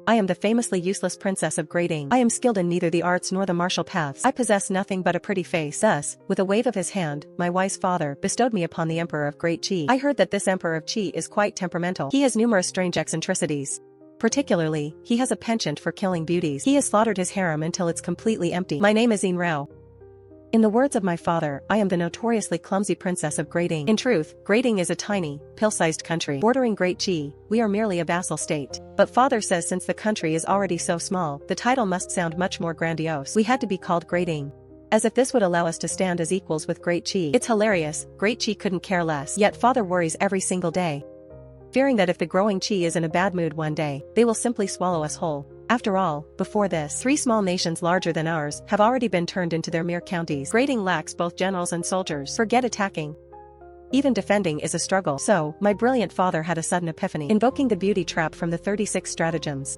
I am the famously useless princess of grading. I am skilled in neither the arts nor the martial paths. I possess nothing but a pretty face. Thus, with a wave of his hand, my wise father bestowed me upon the Emperor of Great Qi. I heard that this Emperor of Qi is quite temperamental. He has numerous strange eccentricities. Particularly, he has a penchant for killing beauties. He has slaughtered his harem until it's completely empty. My name is Yin Rao. In the words of my father, I am the notoriously clumsy princess of Grading. In truth, Grading is a tiny, pill-sized country bordering Great Qi. We are merely a vassal state. But father says since the country is already so small, the title must sound much more grandiose. We had to be called Grading. As if this would allow us to stand as equals with Great Qi. It's hilarious, Great Qi couldn't care less. Yet father worries every single day, fearing that if the growing Qi is in a bad mood one day, they will simply swallow us whole. After all, before this, 3 small nations larger than ours have already been turned into their mere counties. Grading lacks both generals and soldiers. Forget attacking. Even defending is a struggle. So, my brilliant father had a sudden epiphany, invoking the beauty trap from the 36 stratagems.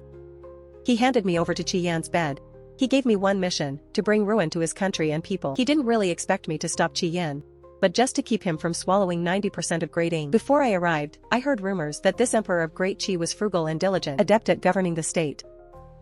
He handed me over to Qi Yan's bed. He gave me one mission, to bring ruin to his country and people. He didn't really expect me to stop Qi Yan, but just to keep him from swallowing 90% of Grading. Before I arrived, I heard rumors that this Emperor of Great Qi was frugal and diligent, adept at governing the state,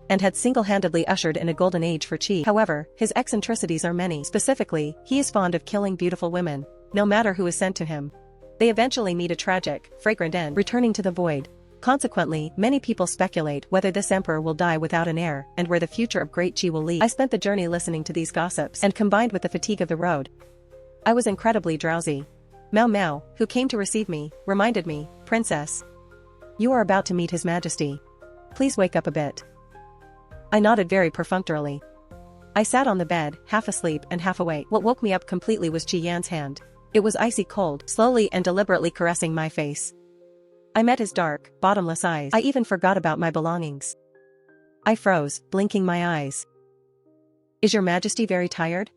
and had single-handedly ushered in a golden age for Qi. However, his eccentricities are many. Specifically, he is fond of killing beautiful women, no matter who is sent to him. They eventually meet a tragic, fragrant end, returning to the void. Consequently, many people speculate whether this emperor will die without an heir, and where the future of Great Qi will lead. I spent the journey listening to these gossips, and combined with the fatigue of the road, I was incredibly drowsy. Mao Mao, who came to receive me, reminded me, "Princess, you are about to meet His Majesty. Please wake up a bit." I nodded very perfunctorily. I sat on the bed, half asleep and half awake. What woke me up completely was Qi Yan's hand. It was icy cold, slowly and deliberately caressing my face. I met his dark, bottomless eyes. I even forgot about my belongings. I froze, blinking my eyes. "Is your Majesty very tired?"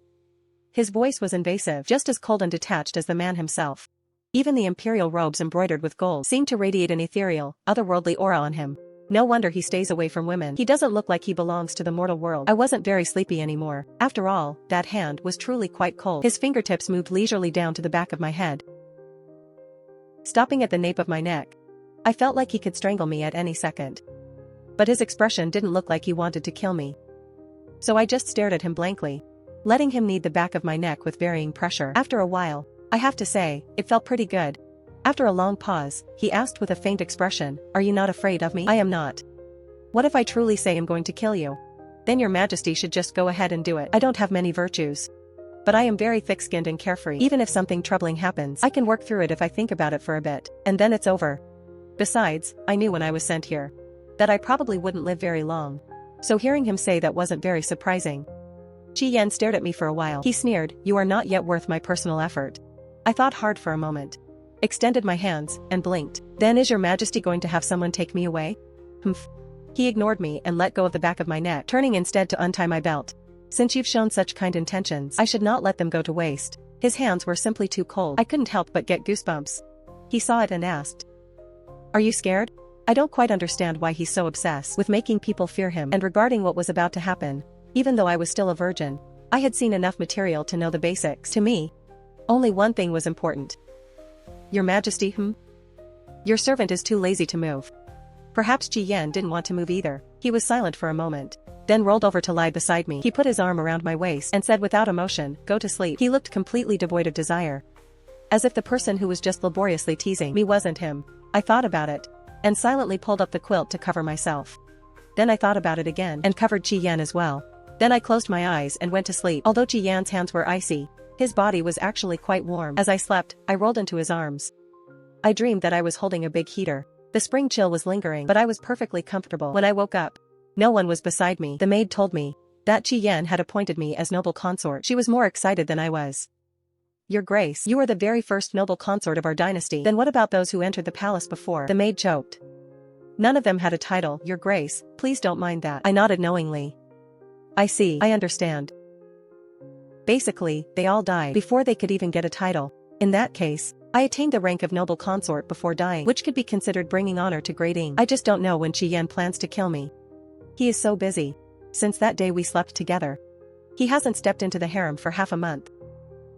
His voice was invasive, just as cold and detached as the man himself. Even the imperial robes embroidered with gold seemed to radiate an ethereal, otherworldly aura on him. No wonder he stays away from women. He doesn't look like he belongs to the mortal world. I wasn't very sleepy anymore. After all, that hand was truly quite cold. His fingertips moved leisurely down to the back of my head, stopping at the nape of my neck. I felt like he could strangle me at any second. But his expression didn't look like he wanted to kill me. So I just stared at him blankly, letting him knead the back of my neck with varying pressure. After a while, I have to say, it felt pretty good. After a long pause, he asked with a faint expression, "Are you not afraid of me?" "I am not." "What if I truly say I'm going to kill you?" "Then your Majesty should just go ahead and do it. I don't have many virtues, but I am very thick-skinned and carefree. Even if something troubling happens, I can work through it if I think about it for a bit, and then it's over. Besides, I knew when I was sent here that I probably wouldn't live very long. So hearing him say that wasn't very surprising. Qi Yan stared at me for a while. He sneered, "You are not yet worth my personal effort." I thought hard for a moment, extended my hands, and blinked. "Then is your Majesty going to have someone take me away?" "Humph." He ignored me and let go of the back of my neck, turning instead to untie my belt. "Since you've shown such kind intentions, I should not let them go to waste." His hands were simply too cold. I couldn't help but get goosebumps. He saw it and asked, "Are you scared?" I don't quite understand why he's so obsessed with making people fear him and regarding what was about to happen. Even though I was still a virgin, I had seen enough material to know the basics. To me, only one thing was important. "Your Majesty, Your servant is too lazy to move." Perhaps Qi Yan didn't want to move either. He was silent for a moment, then rolled over to lie beside me. He put his arm around my waist and said without emotion, "Go to sleep." He looked completely devoid of desire, as if the person who was just laboriously teasing me wasn't him. I thought about it, and silently pulled up the quilt to cover myself. Then I thought about it again, and covered Qi Yan as well. Then I closed my eyes and went to sleep. Although Qi Yan's hands were icy, his body was actually quite warm. As I slept, I rolled into his arms. I dreamed that I was holding a big heater. The spring chill was lingering, but I was perfectly comfortable. When I woke up, no one was beside me. The maid told me that Qi Yan had appointed me as noble consort. She was more excited than I was. "Your Grace, you are the very first noble consort of our dynasty." "Then what about those who entered the palace before?" The maid choked. "None of them had a title, Your Grace, please don't mind that." I nodded knowingly. "I see, I understand. Basically, they all died before they could even get a title. In that case, I attained the rank of noble consort before dying, which could be considered bringing honor to Grading. I just don't know when Qi Yan plans to kill me. He is so busy. Since that day we slept together, he hasn't stepped into the harem for half a month.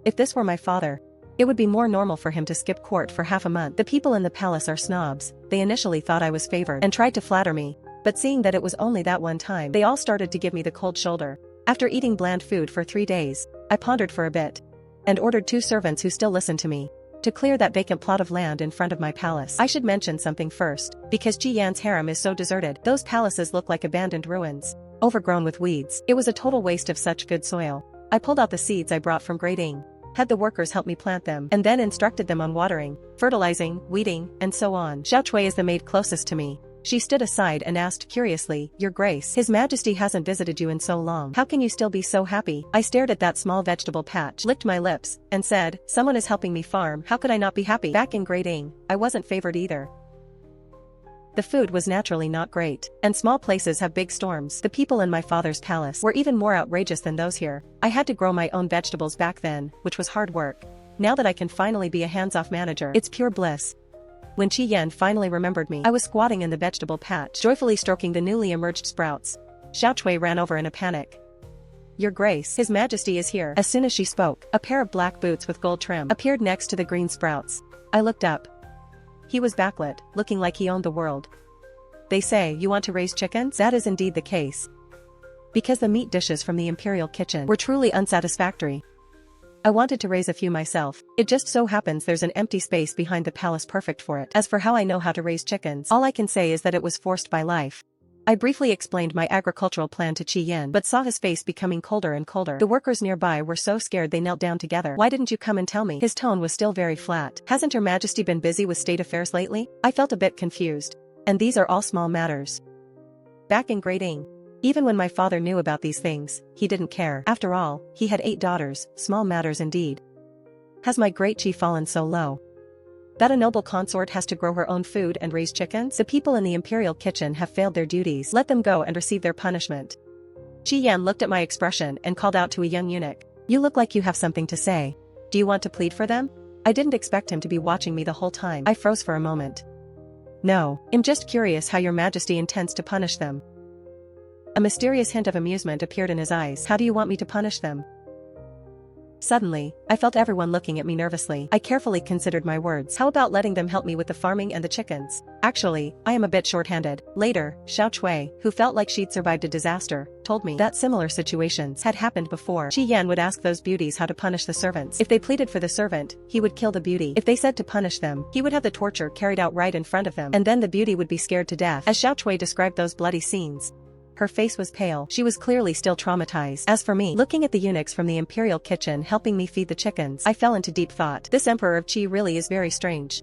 If this were my father, it would be more normal for him to skip court for half a month. The people in the palace are snobs. They initially thought I was favored and tried to flatter me, But seeing that it was only that one time, they all started to give me the cold shoulder. After eating bland food for 3 days, I pondered for a bit. And ordered 2 servants who still listened to me to clear that vacant plot of land in front of my palace. I should mention something first, because Ji Yan's harem is so deserted. Those palaces look like abandoned ruins, overgrown with weeds. It was a total waste of such good soil. I pulled out the seeds I brought from grading, had the workers help me plant them, and then instructed them on watering, fertilizing, weeding, and so on. Xiao Chui is the maid closest to me. She stood aside and asked curiously, "Your Grace, His Majesty hasn't visited you in so long. How can you still be so happy?" I stared at that small vegetable patch, licked my lips, and said, "Someone is helping me farm, how could I not be happy?" Back in grading, I wasn't favored either. The food was naturally not great, and small places have big storms. The people in my father's palace were even more outrageous than those here. I had to grow my own vegetables back then, which was hard work. Now that I can finally be a hands-off manager, it's pure bliss. When Qi Yan finally remembered me, I was squatting in the vegetable patch, joyfully stroking the newly emerged sprouts. Xiao Chui ran over in a panic. "Your Grace, His Majesty is here." As soon as she spoke, a pair of black boots with gold trim appeared next to the green sprouts. I looked up. He was backlit, looking like he owned the world. "They say you want to raise chickens?" That is indeed the case. Because the meat dishes from the imperial kitchen were truly unsatisfactory, I wanted to raise a few myself. It just so happens there's an empty space behind the palace perfect for it. As for how I know how to raise chickens, all I can say is that it was forced by life. I briefly explained my agricultural plan to Qi Yan, but saw his face becoming colder and colder. The workers nearby were so scared they knelt down together. "Why didn't you come and tell me?" His tone was still very flat. "Hasn't Her Majesty been busy with state affairs lately?" I felt a bit confused. And these are all small matters. Back in grading, even when my father knew about these things, he didn't care. After all, he had 8 daughters, small matters indeed. Has my great Qi fallen so low that a noble consort has to grow her own food and raise chickens? The people in the imperial kitchen have failed their duties. Let them go and receive their punishment. Qi Yan looked at my expression and called out to a young eunuch. "You look like you have something to say. Do you want to plead for them?" I didn't expect him to be watching me the whole time. I froze for a moment. "No, I'm just curious how Your Majesty intends to punish them." A mysterious hint of amusement appeared in his eyes. "How do you want me to punish them?" Suddenly, I felt everyone looking at me nervously. I carefully considered my words. "How about letting them help me with the farming and the chickens? Actually, I am a bit short-handed." Later, Xiao Chui, who felt like she'd survived a disaster, told me that similar situations had happened before. Qi Yan would ask those beauties how to punish the servants. If they pleaded for the servant, he would kill the beauty. If they said to punish them, he would have the torture carried out right in front of them, and then the beauty would be scared to death. As Xiao Chui described those bloody scenes, her face was pale. She was clearly still traumatized. As for me, looking at the eunuchs from the imperial kitchen helping me feed the chickens, I fell into deep thought. This Emperor of Qi really is very strange.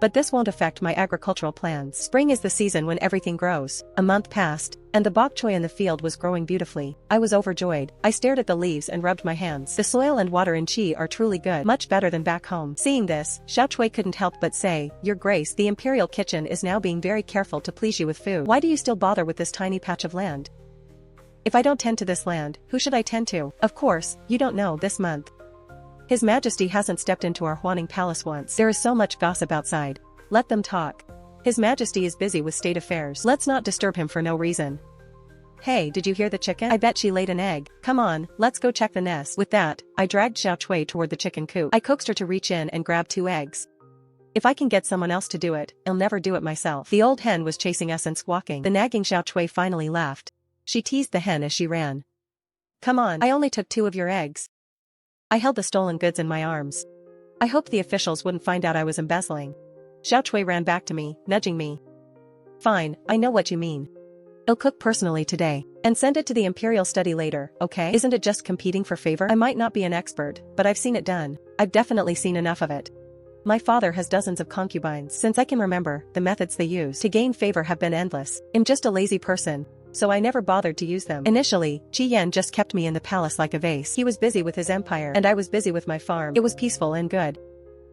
But this won't affect my agricultural plans. Spring is the season when everything grows. A month passed, and the bok choy in the field was growing beautifully. I was overjoyed. I stared at the leaves and rubbed my hands. The soil and water in Qi are truly good, much better than back home. Seeing this, Xiao Chui couldn't help but say, "Your Grace, the imperial kitchen is now being very careful to please you with food. Why do you still bother with this tiny patch of land? If I don't tend to this land, who should I tend to? Of course, you don't know, this month His Majesty hasn't stepped into our Huaning Palace once. There is so much gossip outside. Let them talk. His Majesty is busy with state affairs. Let's not disturb him for no reason. Hey, did you hear the chicken? I bet she laid an egg. Come on, let's go check the nest." With that, I dragged Xiao Chui toward the chicken coop. I coaxed her to reach in and grab 2 eggs. If I can get someone else to do it, I'll never do it myself. The old hen was chasing us and squawking. The nagging Xiao Chui finally laughed. She teased the hen as she ran. "Come on, I only took 2 of your eggs." I held the stolen goods in my arms. I hoped the officials wouldn't find out I was embezzling. Xiao Chui ran back to me, nudging me. "Fine, I know what you mean. I'll cook personally today, and send it to the imperial study later, okay? Isn't it just competing for favor? I might not be an expert, but I've seen it done. I've definitely seen enough of it. My father has dozens of concubines. Since I can remember, the methods they use to gain favor have been endless. I'm just a lazy person, so I never bothered to use them." Initially, Qi Yan just kept me in the palace like a vase. He was busy with his empire, and I was busy with my farm. It was peaceful and good.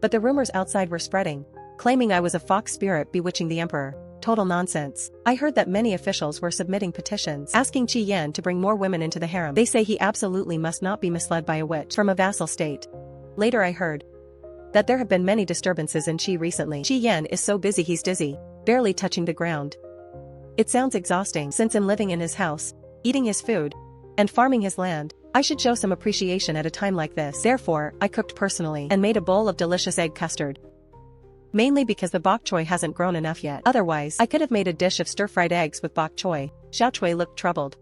But the rumors outside were spreading, claiming I was a fox spirit bewitching the emperor. Total nonsense. I heard that many officials were submitting petitions asking Qi Yan to bring more women into the harem. They say he absolutely must not be misled by a witch from a vassal state. Later I heard that there have been many disturbances in Qi recently. Qi Yan is so busy he's dizzy, barely touching the ground. It sounds exhausting. Since I'm living in his house, eating his food, and farming his land, I should show some appreciation at a time like this. Therefore, I cooked personally and made a bowl of delicious egg custard. Mainly because the bok choy hasn't grown enough yet. Otherwise, I could have made a dish of stir-fried eggs with bok choy. Xiao Chui looked troubled.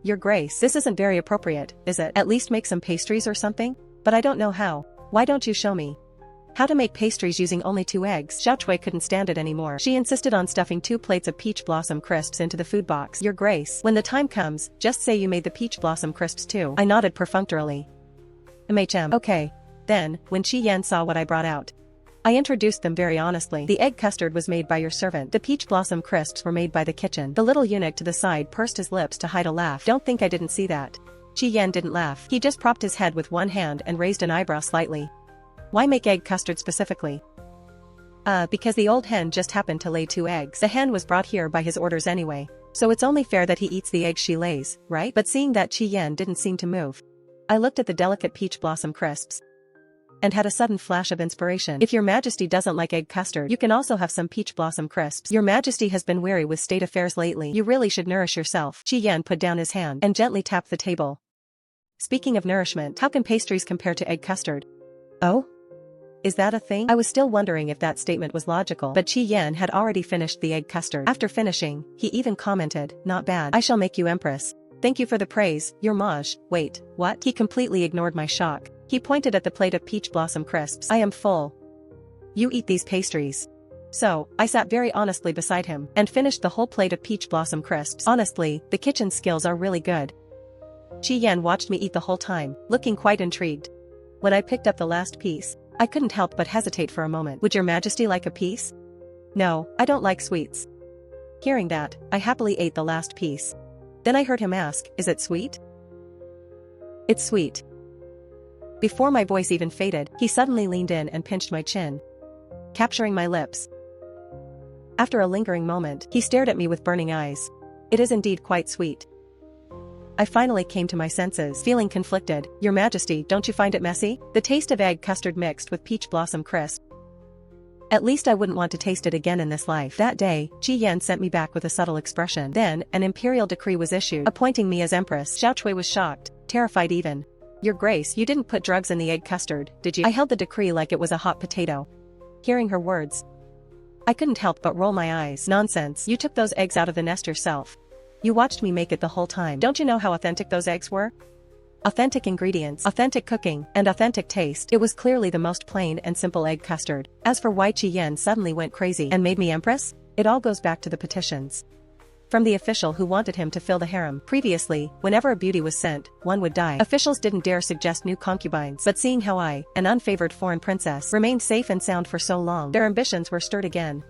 Your Grace, this isn't very appropriate, is it? At least make some pastries or something? But I don't know how. Why don't you show me how to make pastries using only 2 eggs? Xiao Chui couldn't stand it anymore. She insisted on stuffing 2 plates of peach blossom crisps into the food box. Your Grace, when the time comes, just say you made the peach blossom crisps too. I nodded perfunctorily. Okay. Then, when Qi Yan saw what I brought out, I introduced them very honestly. The egg custard was made by your servant. The peach blossom crisps were made by the kitchen. The little eunuch to the side pursed his lips to hide a laugh. Don't think I didn't see that. Qi Yan didn't laugh. He just propped his head with one hand and raised an eyebrow slightly. Why make egg custard specifically? Because the old hen just happened to lay 2 eggs. The hen was brought here by his orders anyway. So it's only fair that he eats the eggs she lays, right? But seeing that Qi Yan didn't seem to move, I looked at the delicate peach blossom crisps and had a sudden flash of inspiration. If your majesty doesn't like egg custard, you can also have some peach blossom crisps. Your majesty has been weary with state affairs lately. You really should nourish yourself. Qi Yan put down his hand and gently tapped the table. Speaking of nourishment, how can pastries compare to egg custard? Oh? Is that a thing? I was still wondering if that statement was logical, but Qi Yan had already finished the egg custard. After finishing, he even commented, not bad. I shall make you empress. Thank you for the praise, your mage. Wait, what? He completely ignored my shock. He pointed at the plate of peach blossom crisps. I am full. You eat these pastries. So, I sat very honestly beside him and finished the whole plate of peach blossom crisps. Honestly, the kitchen skills are really good. Qi Yan watched me eat the whole time, looking quite intrigued. When I picked up the last piece, I couldn't help but hesitate for a moment. Would your majesty like a piece? No, I don't like sweets. Hearing that, I happily ate the last piece. Then I heard him ask, is it sweet? It's sweet. Before my voice even faded, he suddenly leaned in and pinched my chin, capturing my lips. After a lingering moment, he stared at me with burning eyes. It is indeed quite sweet. I finally came to my senses, feeling conflicted. Your majesty, don't you find it messy? The taste of egg custard mixed with peach blossom crisp. At least I wouldn't want to taste it again in this life. That day, Qi Yan sent me back with a subtle expression. Then, an imperial decree was issued, appointing me as empress. Xiao Chui was shocked, terrified even. Your Grace, you didn't put drugs in the egg custard, did you? I held the decree like it was a hot potato. Hearing her words, I couldn't help but roll my eyes. Nonsense, you took those eggs out of the nest yourself. You watched me make it the whole time. Don't you know how authentic those eggs were? Authentic ingredients, authentic cooking, and authentic taste. It was clearly the most plain and simple egg custard. As for why Qi Yan suddenly went crazy and made me empress, it all goes back to the petitions from the official who wanted him to fill the harem. Previously, whenever a beauty was sent, one would die. Officials didn't dare suggest new concubines, but seeing how I, an unfavored foreign princess, remained safe and sound for so long, their ambitions were stirred again.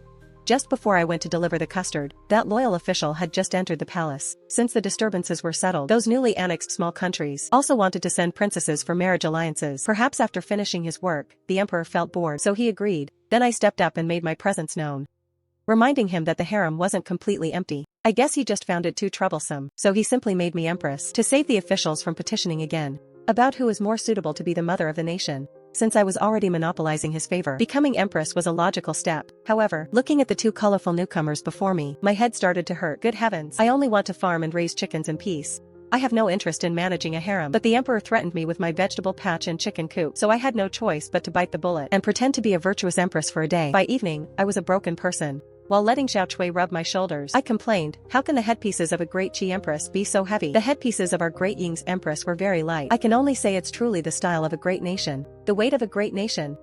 Just before I went to deliver the custard, that loyal official had just entered the palace. Since the disturbances were settled, those newly annexed small countries also wanted to send princesses for marriage alliances. Perhaps after finishing his work, the emperor felt bored, so he agreed. Then I stepped up and made my presence known, reminding him that the harem wasn't completely empty. I guess he just found it too troublesome, so he simply made me empress to save the officials from petitioning again about who is more suitable to be the mother of the nation. Since I was already monopolizing his favor, becoming empress was a logical step. However, looking at the 2 colorful newcomers before me, my head started to hurt. Good heavens, I only want to farm and raise chickens in peace. I have no interest in managing a harem. But the emperor threatened me with my vegetable patch and chicken coop, so I had no choice but to bite the bullet and pretend to be a virtuous empress for a day. By evening, I was a broken person. While letting Xiao Chui rub my shoulders, I complained, how can the headpieces of a great Qi empress be so heavy? The headpieces of our great Ying's empress were very light. I can only say it's truly the style of a great nation. The weight of a great nation.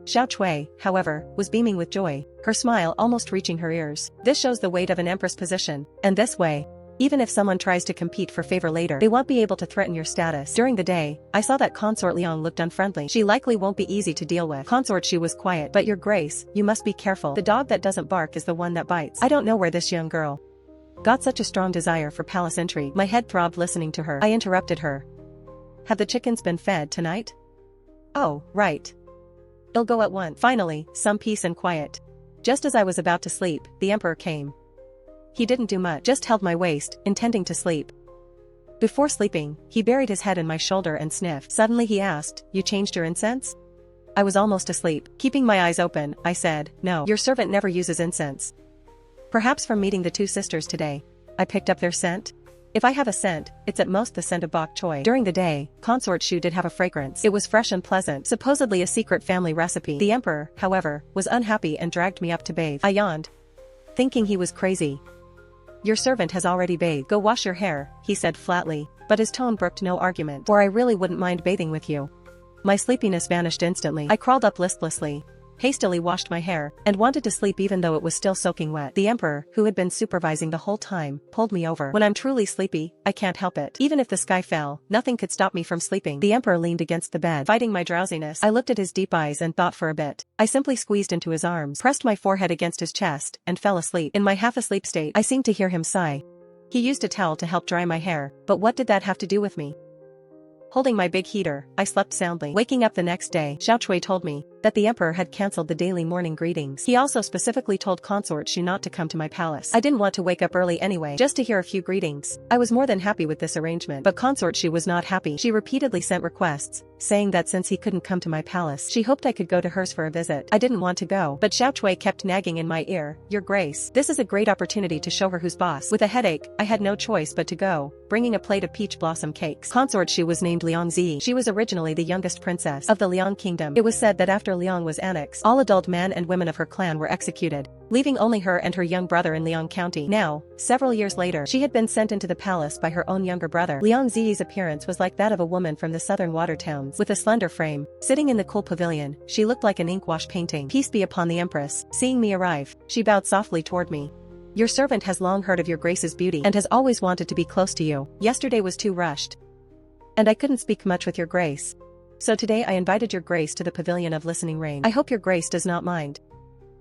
Xiao Chui, however, was beaming with joy, her smile almost reaching her ears. This shows the weight of an empress position. And this way, even if someone tries to compete for favor later, they won't be able to threaten your status. During the day, I saw that Consort Liang looked unfriendly. She likely won't be easy to deal with. Consort Shu was quiet. But your Grace, you must be careful. The dog that doesn't bark is the one that bites. I don't know where this young girl got such a strong desire for palace intrigue. My head throbbed listening to her. I interrupted her. Have the chickens been fed tonight? Oh, right. They'll go at once. Finally, some peace and quiet. Just as I was about to sleep, the emperor came. He didn't do much, just held my waist, intending to sleep. Before sleeping, he buried his head in my shoulder and sniffed. Suddenly he asked, you changed your incense? I was almost asleep. Keeping my eyes open, I said, no, your servant never uses incense. Perhaps from meeting the 2 sisters today, I picked up their scent? If I have a scent, it's at most the scent of bok choy. During the day, consort Shu did have a fragrance. It was fresh and pleasant, supposedly a secret family recipe. The emperor, however, was unhappy and dragged me up to bathe. I yawned, thinking he was crazy. Your servant has already bathed. Go wash your hair, he said flatly, but his tone brooked no argument. Or I really wouldn't mind bathing with you. My sleepiness vanished instantly. I crawled up listlessly, hastily washed my hair, and wanted to sleep even though it was still soaking wet. The emperor, who had been supervising the whole time, pulled me over. When I'm truly sleepy, I can't help it. Even if the sky fell, nothing could stop me from sleeping. The emperor leaned against the bed, fighting my drowsiness. I looked at his deep eyes and thought for a bit. I simply squeezed into his arms, pressed my forehead against his chest, and fell asleep. In my half-asleep state, I seemed to hear him sigh. He used a towel to help dry my hair, but what did that have to do with me? Holding my big heater, I slept soundly. Waking up the next day, Xiao Chui told me that the emperor had cancelled the daily morning greetings. He also specifically told consort Shu not to come to my palace. I didn't want to wake up early anyway, just to hear a few greetings. I was more than happy with this arrangement, but consort Shu was not happy. She repeatedly sent requests, saying that since he couldn't come to my palace, she hoped I could go to hers for a visit. I didn't want to go, but Xiao Chui kept nagging in my ear, "Your Grace, this is a great opportunity to show her who's boss." With a headache, I had no choice but to go, bringing a plate of peach blossom cakes. Consort Shu was named Liang Zi. She was originally the youngest princess of the Liang kingdom. It was said that after Liang was annexed, all adult men and women of her clan were executed, leaving only her and her young brother in Liang County. Now, several years later, she had been sent into the palace by her own younger brother. Liang Zi's appearance was like that of a woman from the southern water towns, with a slender frame. Sitting in the cool pavilion, she looked like an ink-wash painting. Peace be upon the empress. Seeing me arrive, she bowed softly toward me. Your servant has long heard of your grace's beauty and has always wanted to be close to you. Yesterday was too rushed, and I couldn't speak much with your grace. So today I invited your grace to the pavilion of listening rain. I hope your grace does not mind.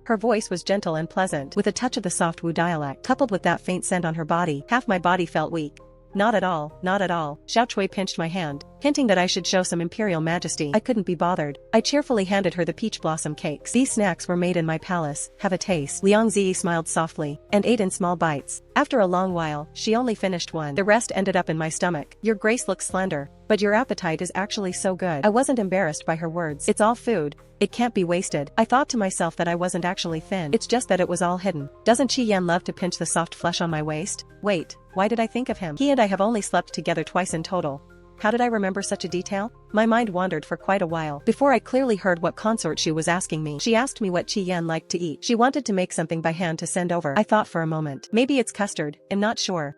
Her voice was gentle and pleasant, with a touch of the soft Wu dialect. Coupled with that faint scent on her body, half my body felt weak. Not at all, not at all. Xiao Chui pinched my hand, hinting that I should show some imperial majesty. I couldn't be bothered. I cheerfully handed her the peach blossom cakes. These snacks were made in my palace. Have a taste. Liang Zi smiled softly, and ate in small bites. After a long while, she only finished one. The rest ended up in my stomach. Your grace looks slender, but your appetite is actually so good. I wasn't embarrassed by her words. It's all food. It can't be wasted. I thought to myself that I wasn't actually thin. It's just that it was all hidden. Doesn't Qi Yan love to pinch the soft flesh on my waist? Wait, why did I think of him? He and I have only slept together twice in total. How did I remember such a detail? My mind wandered for quite a while before I clearly heard what consort Shu was asking me. She asked me what Qi Yan liked to eat. She wanted to make something by hand to send over. I thought for a moment. Maybe it's custard, I'm not sure.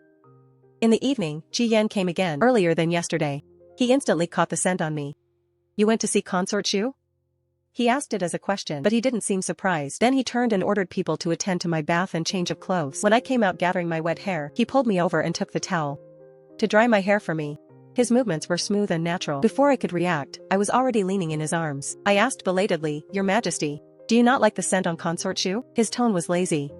In the evening, Qi Yan came again, earlier than yesterday. He instantly caught the scent on me. You went to see consort Shu? He asked it as a question, but he didn't seem surprised. Then he turned and ordered people to attend to my bath and change of clothes. When I came out gathering my wet hair, he pulled me over and took the towel to dry my hair for me. His movements were smooth and natural. Before I could react, I was already leaning in his arms. I asked belatedly, Your Majesty, do you not like the scent on consort Shu? His tone was lazy.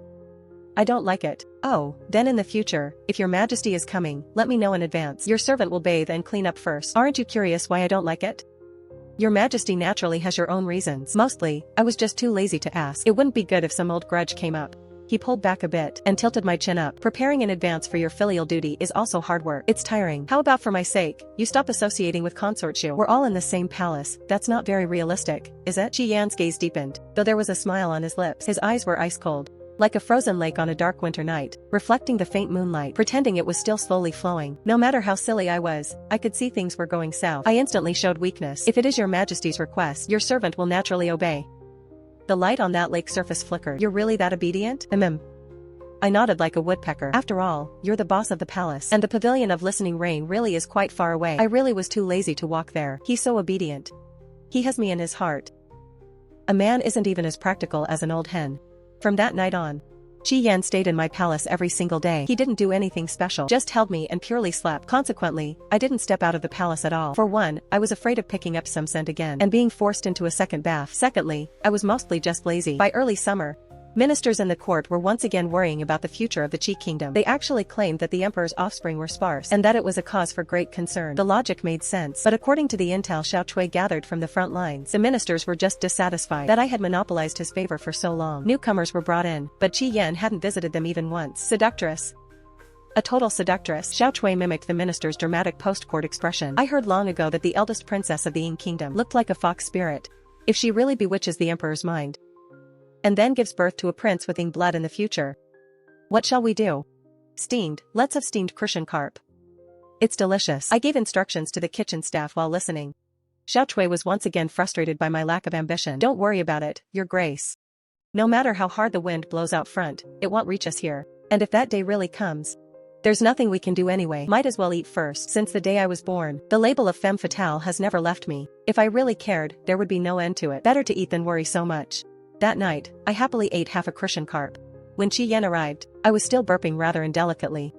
I don't like it. Oh, then in the future, if your majesty is coming, let me know in advance. Your servant will bathe and clean up first. Aren't you curious why I don't like it? Your majesty naturally has your own reasons. Mostly, I was just too lazy to ask. It wouldn't be good if some old grudge came up. He pulled back a bit and tilted my chin up. Preparing in advance for your filial duty is also hard work. It's tiring. How about for my sake, you stop associating with consort Shu? We're all in the same palace. That's not very realistic, is it? Qi Yan's gaze deepened, though there was a smile on his lips. His eyes were ice cold, like a frozen lake on a dark winter night, reflecting the faint moonlight, pretending it was still slowly flowing. No matter how silly I was, I could see things were going south. I instantly showed weakness. If it is your majesty's request, your servant will naturally obey. The light on that lake surface flickered. You're really that obedient? I nodded like a woodpecker. After all, you're the boss of the palace, and the pavilion of listening rain really is quite far away. I really was too lazy to walk there. He's so obedient. He has me in his heart. A man isn't even as practical as an old hen. From that night on, Qi Yan stayed in my palace every single day. He didn't do anything special, just held me and purely slept. Consequently, I didn't step out of the palace at all. For one, I was afraid of picking up some scent again and being forced into a second bath. Secondly, I was mostly just lazy. By early summer, ministers in the court were once again worrying about the future of the Qi kingdom. They actually claimed that the emperor's offspring were sparse and that it was a cause for great concern. The logic made sense, but according to the intel Xiao Chui gathered from the front lines, the ministers were just dissatisfied that I had monopolized his favor for so long. Newcomers were brought in, but Qi Yan hadn't visited them even once. Seductress. A total seductress. Xiao Chui mimicked the minister's dramatic post-court expression. I heard long ago that the eldest princess of the Ying kingdom looked like a fox spirit. If she really bewitches the emperor's mind, and then gives birth to a prince with Ying blood in the future, what shall we do? Steamed, let's have steamed crucian carp. It's delicious. I gave instructions to the kitchen staff while listening. Xiao Chui was once again frustrated by my lack of ambition. Don't worry about it, Your Grace. No matter how hard the wind blows out front, it won't reach us here. And if that day really comes, there's nothing we can do anyway. Might as well eat first. Since the day I was born, the label of femme fatale has never left me. If I really cared, there would be no end to it. Better to eat than worry so much. That night, I happily ate half a crucian carp. When Qi Yan arrived, I was still burping rather indelicately.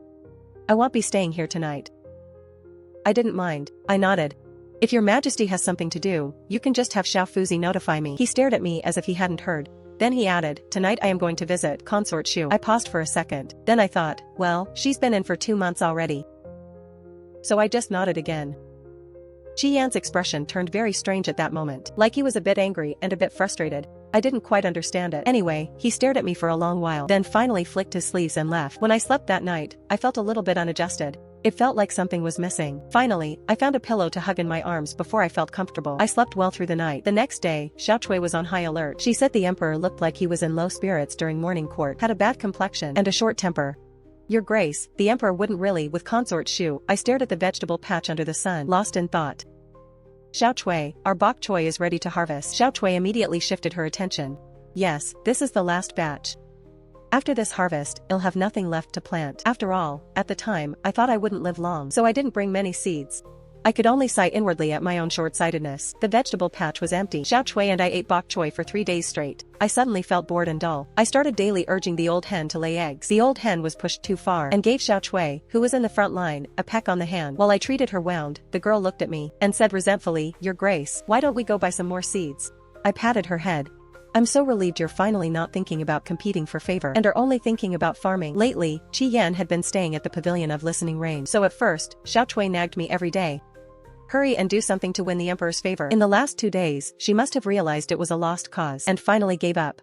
I won't be staying here tonight. I didn't mind. I nodded. If your majesty has something to do, you can just have Xiao Fuzi notify me. He stared at me as if he hadn't heard. Then he added, tonight I am going to visit Consort Shu. I paused for a second. Then I thought, well, she's been in for 2 months already. So I just nodded again. Qi Yan's expression turned very strange at that moment, like he was a bit angry and a bit frustrated. I didn't quite understand it. Anyway, he stared at me for a long while, then finally flicked his sleeves and left. When I slept that night, I felt a little bit unadjusted. It felt like something was missing. Finally, I found a pillow to hug in my arms before I felt comfortable. I slept well through the night. The next day, Xiao Chui was on high alert. She said the emperor looked like he was in low spirits during morning court, had a bad complexion, and a short temper. Your Grace, the emperor wouldn't really with Consort Shu. I stared at the vegetable patch under the sun, lost in thought. Xiao Chui, our bok choy is ready to harvest. Xiao Chui immediately shifted her attention. Yes, this is the last batch. After this harvest, I'll have nothing left to plant. After all, at the time, I thought I wouldn't live long, so I didn't bring many seeds. I could only sigh inwardly at my own short-sightedness. The vegetable patch was empty. Xiao Chui and I ate bok choy for 3 days straight. I suddenly felt bored and dull. I started daily urging the old hen to lay eggs. The old hen was pushed too far and gave Xiao Chui, who was in the front line, a peck on the hand. While I treated her wound, the girl looked at me and said resentfully, Your Grace, why don't we go buy some more seeds? I patted her head. I'm so relieved you're finally not thinking about competing for favor and are only thinking about farming. Lately, Qi Yan had been staying at the pavilion of listening rain. So at first, Xiao Chui nagged me every day. Hurry and do something to win the emperor's favor. In the last 2 days, she must have realized it was a lost cause and finally gave up.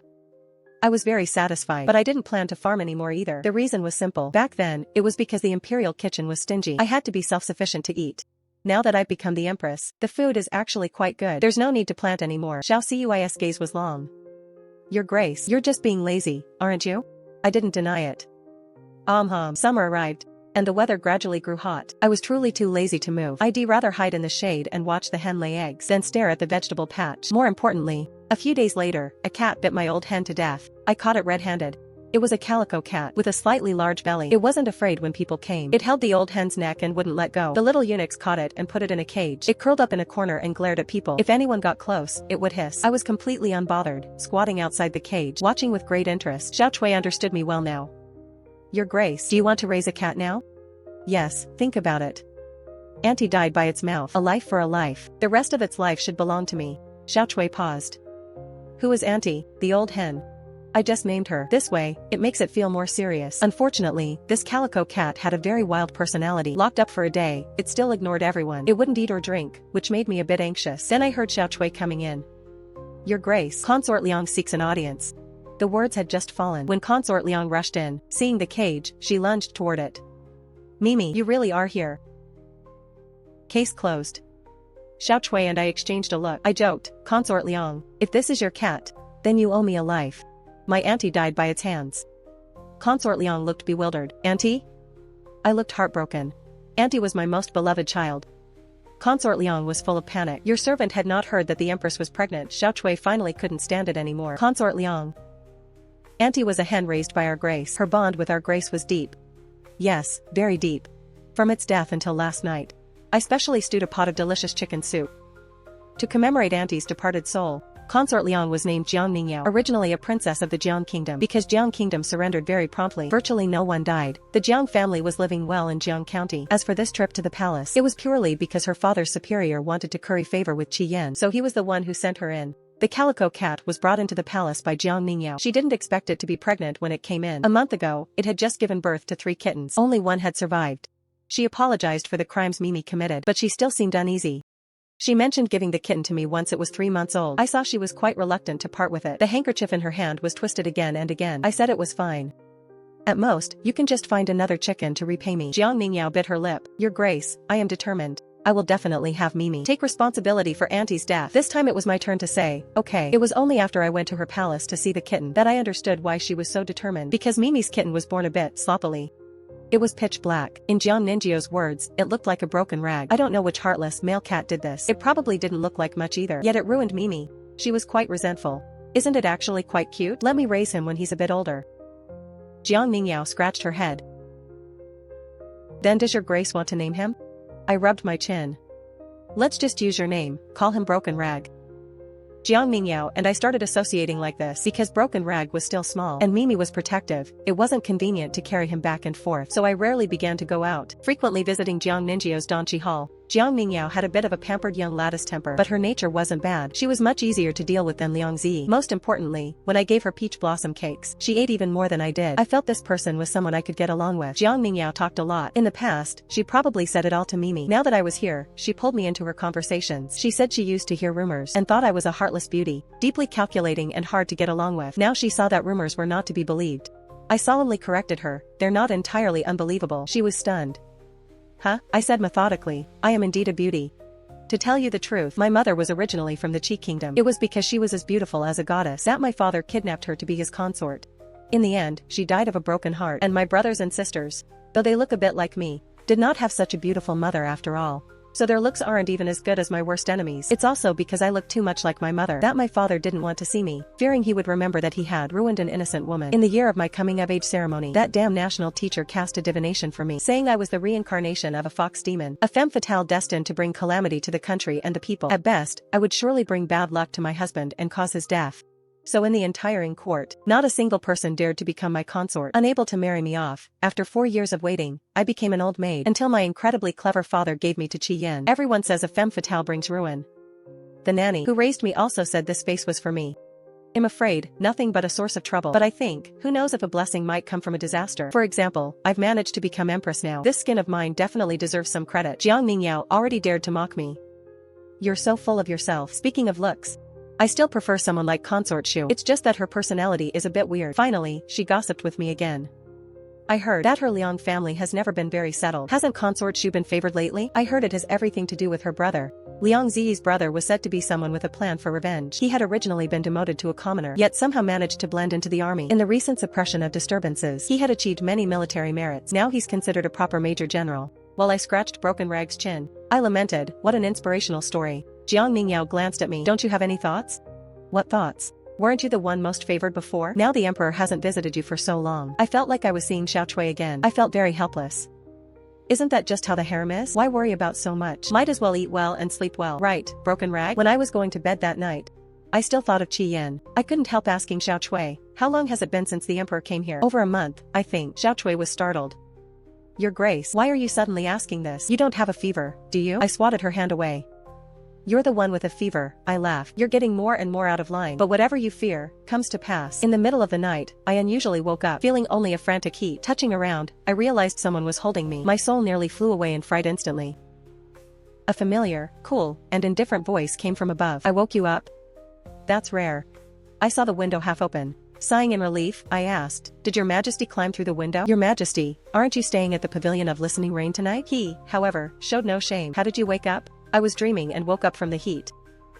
I was very satisfied, but I didn't plan to farm anymore either. The reason was simple. Back then, it was because the imperial kitchen was stingy. I had to be self-sufficient to eat. Now that I've become the empress, the food is actually quite good. There's no need to plant anymore. Xiao Cui's gaze was long. Your Grace, you're just being lazy, aren't you? I didn't deny it. Summer arrived, and the weather gradually grew hot. I was truly too lazy to move. I'd rather hide in the shade and watch the hen lay eggs than stare at the vegetable patch. More importantly, a few days later, a cat bit my old hen to death. I caught it red-handed. It was a calico cat with a slightly large belly. It wasn't afraid when people came. It held the old hen's neck and wouldn't let go. The little eunuchs caught it and put it in a cage. It curled up in a corner and glared at people. If anyone got close, it would hiss. I was completely unbothered, squatting outside the cage, watching with great interest. Xiao Chui understood me well now. Your Grace, do you want to raise a cat now? Yes, think about it. Auntie died by its mouth. A life for a life. The rest of its life should belong to me. Xiao Chui paused. Who is Auntie, the old hen? I just named her. This way, it makes it feel more serious. Unfortunately, this calico cat had a very wild personality. Locked up for a day, it still ignored everyone. It wouldn't eat or drink, which made me a bit anxious. Then I heard Xiao Chui coming in. Your Grace, Consort Liang seeks an audience. The words had just fallen when Consort Liang rushed in. Seeing the cage, she lunged toward it. Mimi, you really are here. Case closed. Xiao Chui and I exchanged a look. I joked, Consort Liang, if this is your cat, then you owe me a life. My auntie died by its hands. Consort Liang looked bewildered. Auntie? I looked heartbroken. Auntie was my most beloved child. Consort Liang was full of panic. Your servant had not heard that the empress was pregnant. Xiao Chui finally couldn't stand it anymore. Consort Liang. Auntie was a hen raised by our Grace. Her bond with our Grace was deep. Yes, very deep. From its death until last night. I specially stewed a pot of delicious chicken soup. To commemorate Auntie's departed soul, Consort Liang was named Jiang Ningyao, originally a princess of the Jiang Kingdom. Because Jiang Kingdom surrendered very promptly, virtually no one died. The Jiang family was living well in Jiang County. As for this trip to the palace, it was purely because her father's superior wanted to curry favor with Qi Yan, so he was the one who sent her in. The calico cat was brought into the palace by Jiang Ningyao. She didn't expect it to be pregnant when it came in. A month ago, it had just given birth to 3 kittens. Only one had survived. She apologized for the crimes Mimi committed, but she still seemed uneasy. She mentioned giving the kitten to me once it was 3 months old. I saw she was quite reluctant to part with it. The handkerchief in her hand was twisted again and again. I said it was fine. At most, you can just find another chicken to repay me. Jiang Ningyao bit her lip. Your Grace, I am determined. I will definitely have Mimi take responsibility for Auntie's death. This time it was my turn to say, okay. It was only after I went to her palace to see the kitten that I understood why she was so determined. Because Mimi's kitten was born a bit sloppily. It was pitch black. In Jiang Ninjio's words, it looked like a broken rag. I don't know which heartless male cat did this. It probably didn't look like much either. Yet it ruined Mimi. She was quite resentful. Isn't it actually quite cute? Let me raise him when he's a bit older. Jiang Ningyao scratched her head. Then does your grace want to name him? I rubbed my chin. Let's just use your name, call him Broken Rag. Jiang Mingyao and I started associating like this because Broken Rag was still small and Mimi was protective. It wasn't convenient to carry him back and forth, so I rarely began to go out, frequently visiting Jiang Ninjio's Donchi Hall. Jiang Mingyao had a bit of a pampered young lattice temper, but her nature wasn't bad. She was much easier to deal with than Liang Zi. Most importantly, when I gave her peach blossom cakes, she ate even more than I did. I felt this person was someone I could get along with. Jiang Mingyao talked a lot. In the past, she probably said it all to Mimi. Now that I was here, she pulled me into her conversations. She said she used to hear rumors and thought I was a heartless beauty, deeply calculating and hard to get along with. Now she saw that rumors were not to be believed. I solemnly corrected her. They're not entirely unbelievable. She was stunned. Huh? I said methodically, I am indeed a beauty. To tell you the truth, my mother was originally from the Qi kingdom. It was because she was as beautiful as a goddess that my father kidnapped her to be his consort. In the end, she died of a broken heart, and my brothers and sisters, though they look a bit like me, did not have such a beautiful mother after all. So their looks aren't even as good as my worst enemies. It's also because I look too much like my mother that my father didn't want to see me, fearing he would remember that he had ruined an innocent woman. In the year of my coming-of-age ceremony, that damn national teacher cast a divination for me, saying I was the reincarnation of a fox demon, a femme fatale destined to bring calamity to the country and the people. At best, I would surely bring bad luck to my husband and cause his death. So in the entire court, not a single person dared to become my consort. Unable to marry me off, after 4 years of waiting, I became an old maid until my incredibly clever father gave me to Qi Yan. Everyone says a femme fatale brings ruin. The nanny who raised me also said this face was for me. I'm afraid, nothing but a source of trouble. But I think, who knows if a blessing might come from a disaster. For example, I've managed to become empress now. This skin of mine definitely deserves some credit. Jiang Mingyao already dared to mock me. You're so full of yourself. Speaking of looks, I still prefer someone like Consort Shu. It's just that her personality is a bit weird. Finally, she gossiped with me again. I heard that her Liang family has never been very settled. Hasn't Consort Shu been favored lately? I heard it has everything to do with her brother. Liang Zi's brother was said to be someone with a plan for revenge. He had originally been demoted to a commoner, yet somehow managed to blend into the army. In the recent suppression of disturbances, he had achieved many military merits. Now he's considered a proper major general. While I scratched Broken Rag's chin, I lamented, what an inspirational story. Jiang Mingyao glanced at me. Don't you have any thoughts? What thoughts? Weren't you the one most favored before? Now the emperor hasn't visited you for so long. I felt like I was seeing Xiao Chui again. I felt very helpless. Isn't that just how the harem is? Why worry about so much? Might as well eat well and sleep well. Right, Broken Rag? When I was going to bed that night, I still thought of Qi Yan. I couldn't help asking Xiao Chui, how long has it been since the emperor came here? Over a month, I think. Xiao Chui was startled. Your Grace, why are you suddenly asking this? You don't have a fever, do you? I swatted her hand away. You're the one with a fever, I laughed. You're getting more and more out of line. But whatever you fear, comes to pass. In the middle of the night, I unusually woke up, feeling only a frantic heat. Touching around, I realized someone was holding me. My soul nearly flew away in fright instantly. A familiar, cool, and indifferent voice came from above. I woke you up? That's rare. I saw the window half open. Sighing in relief, I asked, did your majesty climb through the window? Your majesty, aren't you staying at the pavilion of listening rain tonight? He, however, showed no shame. How did you wake up? I was dreaming and woke up from the heat.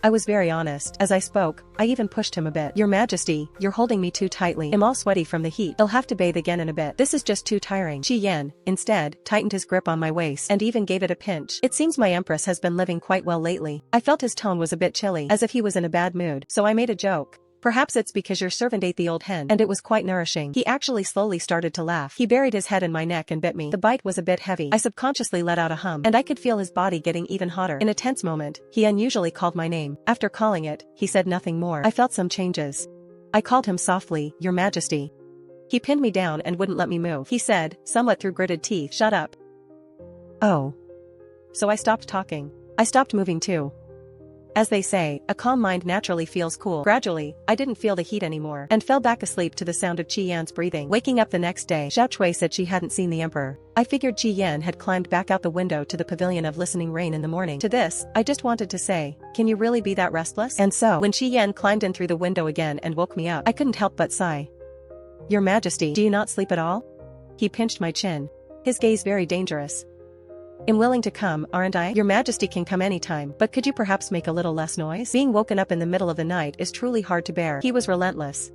I was very honest. As I spoke, I even pushed him a bit. Your majesty, you're holding me too tightly. I'm all sweaty from the heat. I'll have to bathe again in a bit. This is just too tiring. Qi Yan, instead, tightened his grip on my waist and even gave it a pinch. It seems my empress has been living quite well lately. I felt his tone was a bit chilly, as if he was in a bad mood, so I made a joke. Perhaps it's because your servant ate the old hen, and it was quite nourishing. He actually slowly started to laugh. He buried his head in my neck and bit me. The bite was a bit heavy. I subconsciously let out a hum, and I could feel his body getting even hotter. In a tense moment, he unusually called my name. After calling it, he said nothing more. I felt some changes. I called him softly, Your Majesty. He pinned me down and wouldn't let me move. He said, somewhat through gritted teeth, shut up. Oh. So I stopped talking. I stopped moving too. As they say, a calm mind naturally feels cool. Gradually, I didn't feel the heat anymore, and fell back asleep to the sound of Qi Yan's breathing. Waking up the next day, Xiao Chui said she hadn't seen the emperor. I figured Qi Yan had climbed back out the window to the pavilion of listening rain in the morning. To this, I just wanted to say, can you really be that restless? And so, when Qi Yan climbed in through the window again and woke me up, I couldn't help but sigh. Your Majesty, do you not sleep at all? He pinched my chin. His gaze very dangerous. I'm willing to come, aren't I? Your Majesty can come anytime, but could you perhaps make a little less noise? Being woken up in the middle of the night is truly hard to bear. He was relentless.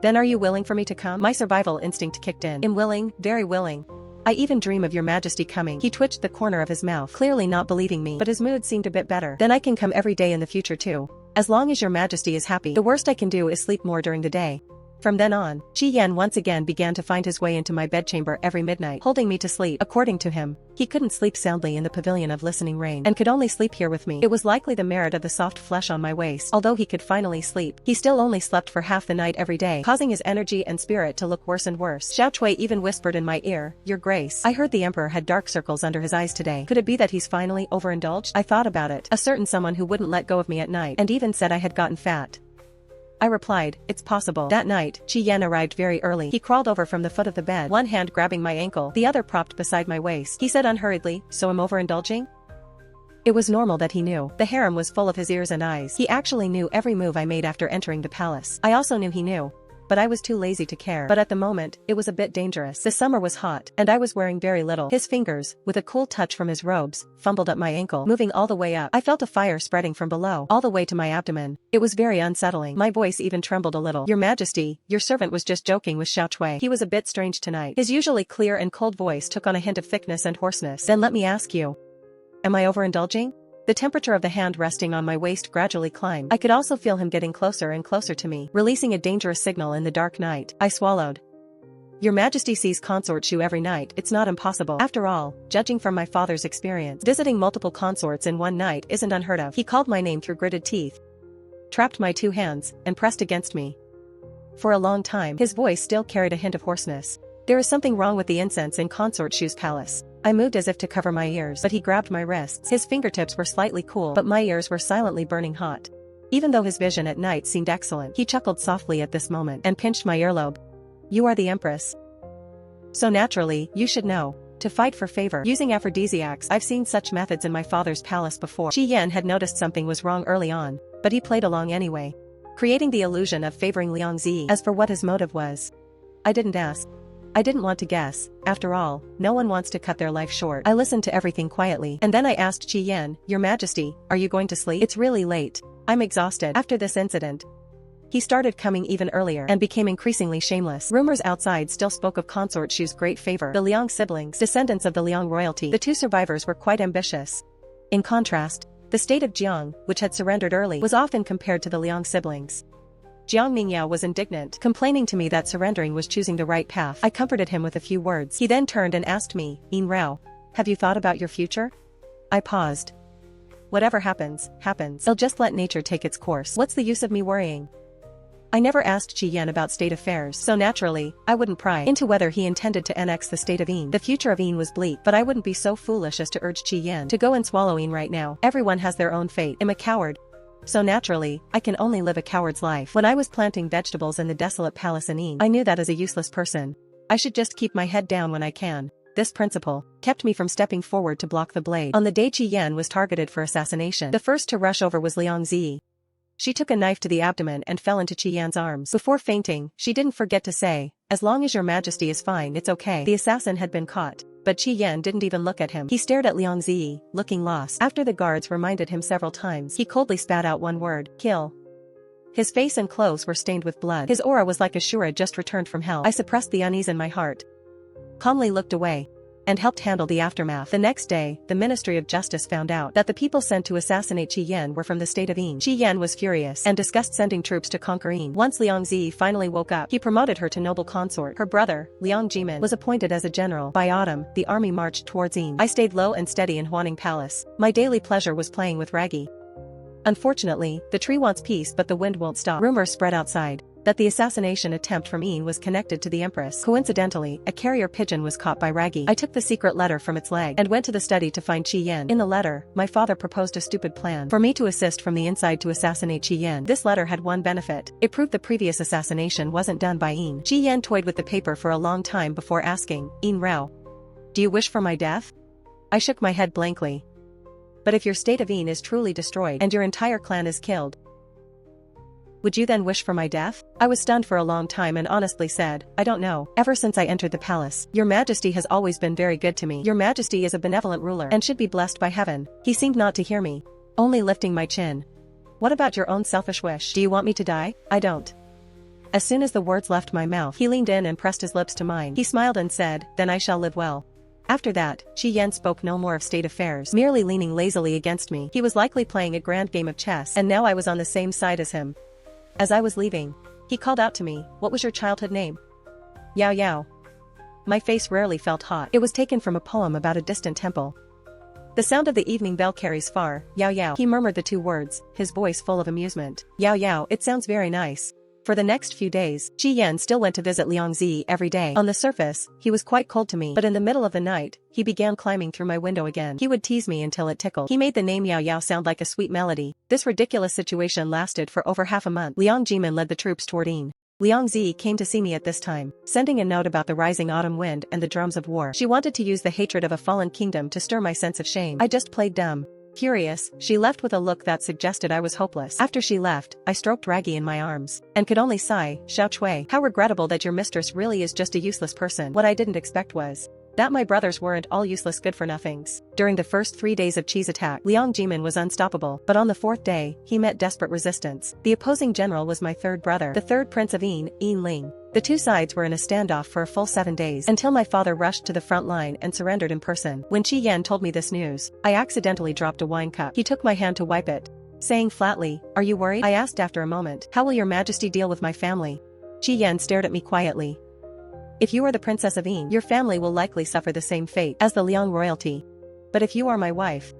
Then are you willing for me to come? My survival instinct kicked in. I'm willing, very willing. I even dream of your majesty coming. He twitched the corner of his mouth, clearly not believing me, but his mood seemed a bit better. Then I can come every day in the future too. As long as your majesty is happy. The worst I can do is sleep more during the day. From then on, Qi Yan once again began to find his way into my bedchamber every midnight, holding me to sleep. According to him, he couldn't sleep soundly in the pavilion of listening rain and could only sleep here with me. It was likely the merit of the soft flesh on my waist. Although he could finally sleep, he still only slept for half the night every day, causing his energy and spirit to look worse and worse. Xiao Cui even whispered in my ear, "Your Grace, I heard the emperor had dark circles under his eyes today. Could it be that he's finally overindulged?" I thought about it. A certain someone who wouldn't let go of me at night and even said I had gotten fat. I replied, "It's possible." That night, Qi Yan arrived very early. He crawled over from the foot of the bed, one hand grabbing my ankle, the other propped beside my waist. He said unhurriedly, "So I'm overindulging?" It was normal that he knew. The harem was full of his ears and eyes. He actually knew every move I made after entering the palace. I also knew he knew, but I was too lazy to care. But at the moment, it was a bit dangerous. The summer was hot, and I was wearing very little. His fingers, with a cool touch from his robes, fumbled up my ankle, moving all the way up. I felt a fire spreading from below, all the way to my abdomen. It was very unsettling. My voice even trembled a little. "Your Majesty, your servant was just joking with Xiao Cui. He was a bit strange tonight." His usually clear and cold voice took on a hint of thickness and hoarseness. "Then let me ask you, am I overindulging?" The temperature of the hand resting on my waist gradually climbed. I could also feel him getting closer and closer to me, releasing a dangerous signal in the dark night. I swallowed. "Your Majesty sees consort Shu every night. It's not impossible. After all, judging from my father's experience, visiting multiple consorts in one night isn't unheard of." He called my name through gritted teeth, trapped my two hands, and pressed against me. For a long time, his voice still carried a hint of hoarseness. "There is something wrong with the incense in consort Shu's palace." I moved as if to cover my ears, but he grabbed my wrists. His fingertips were slightly cool, but my ears were silently burning hot. Even though his vision at night seemed excellent, he chuckled softly at this moment and pinched my earlobe. "You are the empress, so naturally, you should know. To fight for favor using aphrodisiacs. I've seen such methods in my father's palace before." Qi Yan had noticed something was wrong early on, but he played along anyway, creating the illusion of favoring Liang Zi. As for what his motive was, I didn't ask. I didn't want to guess. After all, no one wants to cut their life short. I listened to everything quietly, and then I asked Qi Yan, "Your Majesty, are you going to sleep? It's really late. I'm exhausted." After this incident, he started coming even earlier and became increasingly shameless. Rumors outside still spoke of consort Shu's great favor. The Liang siblings, descendants of the Liang royalty, the two survivors were quite ambitious. In contrast, the state of Jiang, which had surrendered early, was often compared to the Liang siblings. Jiang Mingyao was indignant, complaining to me that surrendering was choosing the right path. I comforted him with a few words. He then turned and asked me, "Yin Rao, have you thought about your future?" I paused. "Whatever happens, happens. I'll just let nature take its course. What's the use of me worrying?" I never asked Qi Yan about state affairs, so naturally, I wouldn't pry into whether he intended to annex the state of Yin. The future of Yin was bleak, but I wouldn't be so foolish as to urge Qi Yan to go and swallow Yin right now. Everyone has their own fate. I'm a coward, so naturally, I can only live a coward's life. When I was planting vegetables in the desolate palace in Yin, I knew that as a useless person, I should just keep my head down when I can. This principle kept me from stepping forward to block the blade. On the day Qi Yan was targeted for assassination, the first to rush over was Liang Zi. She took a knife to the abdomen and fell into Qi Yan's arms. Before fainting, she didn't forget to say, "As long as your majesty is fine, it's okay." The assassin had been caught, but Qi Yan didn't even look at him. He stared at Liang Zi, looking lost. After the guards reminded him several times, he coldly spat out one word, "Kill." His face and clothes were stained with blood. His aura was like a Shura just returned from hell. I suppressed the unease in my heart, calmly looked away, and helped handle the aftermath. The next day, the Ministry of Justice found out that the people sent to assassinate Qi Yan were from the state of Yin. Qi Yan was furious and discussed sending troops to conquer Yin. Once Liang Zi finally woke up, he promoted her to noble consort. Her brother, Liang Jimin, was appointed as a general. By autumn, the army marched towards Yin. I stayed low and steady in Huaning Palace. My daily pleasure was playing with Raggy. Unfortunately, the tree wants peace but the wind won't stop. Rumors spread outside that the assassination attempt from Yin was connected to the Empress. Coincidentally, a carrier pigeon was caught by Raggy. I took the secret letter from its leg and went to the study to find Qi Yan. In the letter, my father proposed a stupid plan for me to assist from the inside to assassinate Qi Yan. This letter had one benefit. It proved the previous assassination wasn't done by Yin. Qi Yan toyed with the paper for a long time before asking, "Yin Rao, do you wish for my death?" I shook my head blankly. "But if your state of Yin is truly destroyed and your entire clan is killed, would you then wish for my death?" I was stunned for a long time and honestly said, "I don't know. Ever since I entered the palace, your majesty has always been very good to me. Your majesty is a benevolent ruler and should be blessed by heaven." He seemed not to hear me, only lifting my chin. "What about your own selfish wish? Do you want me to die?" "I don't." As soon as the words left my mouth, he leaned in and pressed his lips to mine. He smiled and said, "Then I shall live well." After that, Qi Yan spoke no more of state affairs, merely leaning lazily against me. He was likely playing a grand game of chess, and now I was on the same side as him. As I was leaving, he called out to me, "What was your childhood name?" "Yao Yao." My face rarely felt hot. It was taken from a poem about a distant temple. "The sound of the evening bell carries far, Yao Yao." He murmured the two words, his voice full of amusement. "Yao Yao, it sounds very nice." For the next few days, Qi Yan still went to visit Liangzi every day. On the surface, he was quite cold to me, but in the middle of the night, he began climbing through my window again. He would tease me until it tickled. He made the name Yao Yao sound like a sweet melody. This ridiculous situation lasted for over half a month. Liang Jimin led the troops toward Yin. Liangzi came to see me at this time, sending a note about the rising autumn wind and the drums of war. She wanted to use the hatred of a fallen kingdom to stir my sense of shame. I just played dumb. Furious, she left with a look that suggested I was hopeless. After she left, I stroked Raggy in my arms, and could only sigh, "Xiao Chui, how regrettable that your mistress really is just a useless person." What I didn't expect was that my brothers weren't all useless good-for-nothings. During the first 3 days of Qi's attack, Liang Jimin was unstoppable, but on the 4th day, he met desperate resistance. The opposing general was my third brother, the third prince of Yin, Yin Ling. The two sides were in a standoff for a full 7 days, until my father rushed to the front line and surrendered in person. When Qi Yan told me this news, I accidentally dropped a wine cup. He took my hand to wipe it, saying flatly, "Are you worried?" I asked after a moment, "How will your majesty deal with my family?" Qi Yan stared at me quietly. "If you are the princess of Yin, your family will likely suffer the same fate as the Liang royalty. But if you are my wife,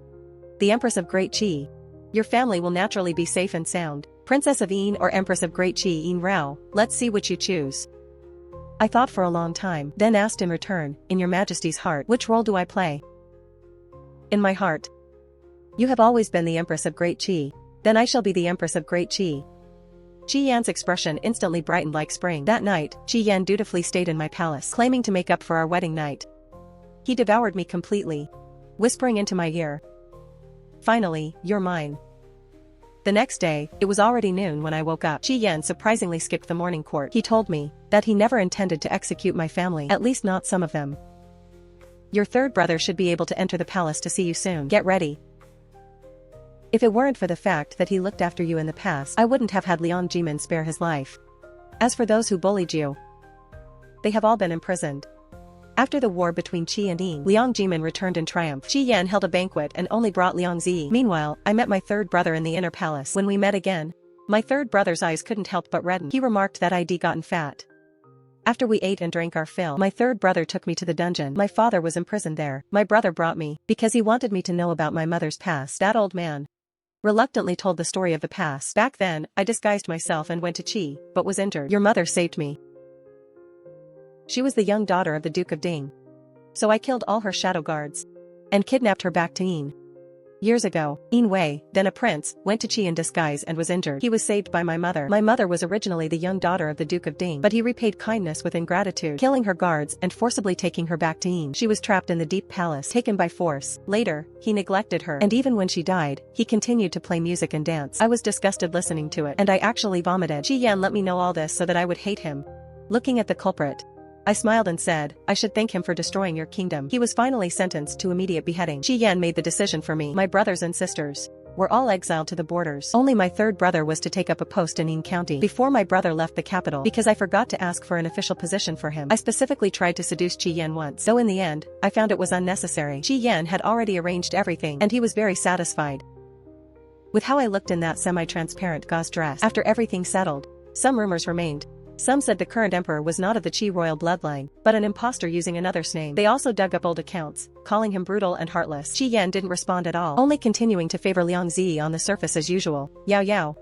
the Empress of Great Qi, your family will naturally be safe and sound. Princess of Yin or Empress of Great Qi Yin Rao, let's see which you choose." I thought for a long time, then asked in return, "In your majesty's heart, which role do I play?" "In my heart. You have always been the Empress of Great Qi. Then I shall be the Empress of Great Qi." Qi Yan's expression instantly brightened like spring. That night, Qi Yan dutifully stayed in my palace, claiming to make up for our wedding night. He devoured me completely, whispering into my ear, "Finally, you're mine." The next day, it was already noon when I woke up. Qi Yan surprisingly skipped the morning court. He told me that he never intended to execute my family, at least not some of them. "Your third brother should be able to enter the palace to see you soon. Get ready. If it weren't for the fact that he looked after you in the past, I wouldn't have had Liang Jimin spare his life. As for those who bullied you, they have all been imprisoned." After the war between Qi and Yin, Liang Jimin returned in triumph. Qi Yan held a banquet and only brought Liang Zi. Meanwhile, I met my third brother in the inner palace. When we met again, my third brother's eyes couldn't help but redden. He remarked that I'd gotten fat. After we ate and drank our fill, my third brother took me to the dungeon. My father was imprisoned there. My brother brought me, because he wanted me to know about my mother's past. That old man reluctantly told the story of the past. "Back then, I disguised myself and went to Qi, but was injured. Your mother saved me. She was the young daughter of the Duke of Ding. So I killed all her shadow guards and kidnapped her back to Yin. Years ago, Yin Wei, then a prince, went to Qi in disguise and was injured. He was saved by my mother. My mother was originally the young daughter of the Duke of Ding, but he repaid kindness with ingratitude, killing her guards and forcibly taking her back to Yin. She was trapped in the deep palace, taken by force. Later, he neglected her, and even when she died, he continued to play music and dance. I was disgusted listening to it, and I actually vomited. Qi Yan let me know all this so that I would hate him. Looking at the culprit, I smiled and said, "I should thank him for destroying your kingdom." He was finally sentenced to immediate beheading. Qi Yan made the decision for me. My brothers and sisters were all exiled to the borders. Only my third brother was to take up a post in Yin County. Before my brother left the capital, because I forgot to ask for an official position for him, I specifically tried to seduce Qi Yan once. Though in the end, I found it was unnecessary. Qi Yan had already arranged everything, and he was very satisfied with how I looked in that semi-transparent gauze dress. After everything settled, some rumors remained. Some said the current emperor was not of the Qi royal bloodline, but an impostor using another's name. They also dug up old accounts, calling him brutal and heartless. Qi Yan didn't respond at all, only continuing to favor Liang Zi on the surface as usual. "Yao Yao,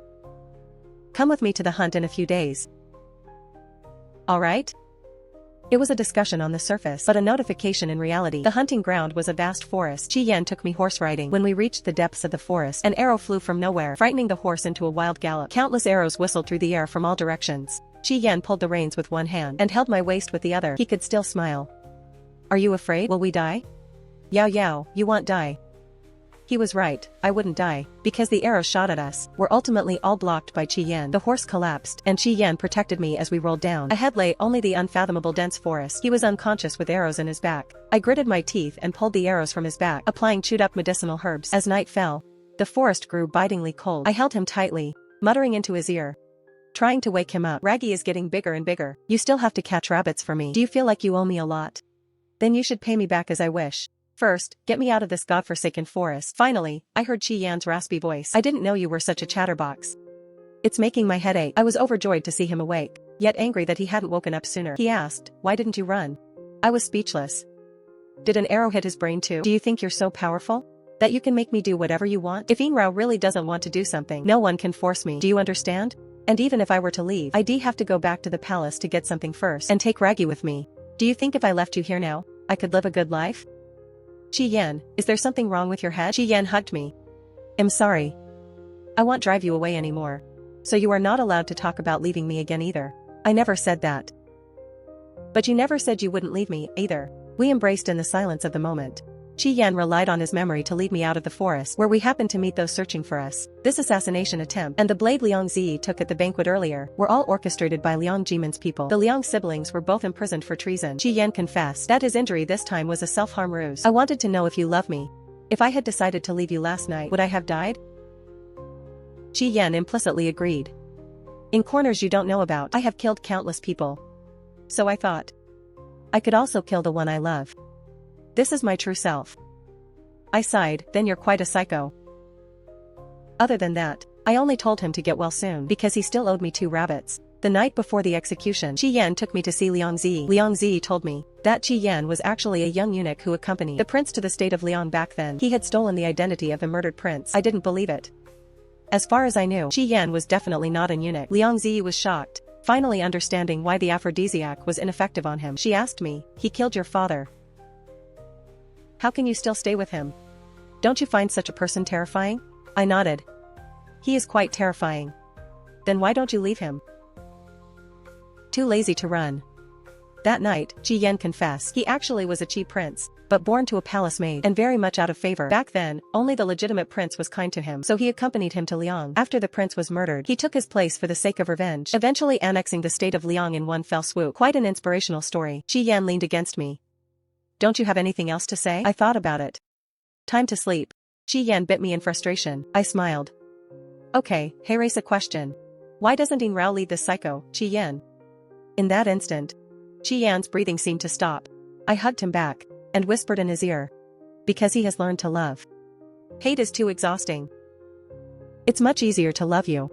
come with me to the hunt in a few days." "All right." It was a discussion on the surface, but a notification in reality. The hunting ground was a vast forest. Qi Yan took me horse riding. When we reached the depths of the forest, an arrow flew from nowhere, frightening the horse into a wild gallop. Countless arrows whistled through the air from all directions. Qi Yan pulled the reins with one hand and held my waist with the other. He could still smile. "Are you afraid? Will we die?" "Yao Yao, you won't die." He was right, I wouldn't die, because the arrows shot at us were ultimately all blocked by Qi Yan. The horse collapsed, and Qi Yan protected me as we rolled down. Ahead lay only the unfathomable dense forest. He was unconscious with arrows in his back. I gritted my teeth and pulled the arrows from his back, applying chewed-up medicinal herbs. As night fell, the forest grew bitingly cold. I held him tightly, muttering into his ear, trying to wake him up. "Raggy is getting bigger and bigger. You still have to catch rabbits for me. Do you feel like you owe me a lot?" Then you should pay me back as I wish. First, get me out of this godforsaken forest. Finally, I heard Qi Yan's raspy voice. I didn't know you were such a chatterbox. It's making my head ache. I was overjoyed to see him awake, yet angry that he hadn't woken up sooner. He asked, why didn't you run? I was speechless. Did an arrow hit his brain too? Do you think you're so powerful that you can make me do whatever you want? If Inrao really doesn't want to do something, no one can force me. Do you understand? And even if I were to leave, I'd have to go back to the palace to get something first and take Raggy with me. Do you think if I left you here now, I could live a good life? Qi Yan, is there something wrong with your head? Qi Yan hugged me. I'm sorry. I won't drive you away anymore. So you are not allowed to talk about leaving me again either. I never said that. But you never said you wouldn't leave me, either. We embraced in the silence of the moment. Qi Yan relied on his memory to lead me out of the forest where we happened to meet those searching for us. This assassination attempt and the blade Liang Zi took at the banquet earlier were all orchestrated by Liang Jimin's people. The Liang siblings were both imprisoned for treason. Qi Yan confessed that his injury this time was a self-harm ruse. I wanted to know if you love me. If I had decided to leave you last night, would I have died? Qi Yan implicitly agreed. In corners you don't know about, I have killed countless people. So I thought I could also kill the one I love. This is my true self. I sighed, then you're quite a psycho. Other than that, I only told him to get well soon because he still owed me 2 rabbits. The night before the execution, Qi Yan took me to see Liang Zi. Liang Zi told me that Qi Yan was actually a young eunuch who accompanied the prince to the state of Liang back then. He had stolen the identity of the murdered prince. I didn't believe it. As far as I knew, Qi Yan was definitely not an eunuch. Liang Zi was shocked, finally understanding why the aphrodisiac was ineffective on him. She asked me, he killed your father. How can you still stay with him? Don't you find such a person terrifying? I nodded. He is quite terrifying. Then why don't you leave him? Too lazy to run. That night, Qi Yan confessed he actually was a Qi prince, but born to a palace maid and very much out of favor. Back then, only the legitimate prince was kind to him, so he accompanied him to Liang. After the prince was murdered, he took his place for the sake of revenge, eventually annexing the state of Liang in one fell swoop. Quite an inspirational story. Qi Yan leaned against me. Don't you have anything else to say? I thought about it. Time to sleep. Qi Yan bit me in frustration. I smiled. Okay, hey, raise a question. Why doesn't Inrao lead this psycho, Qi Yan? In that instant, Qi Yan's breathing seemed to stop. I hugged him back and whispered in his ear. Because he has learned to love. Hate is too exhausting. It's much easier to love you.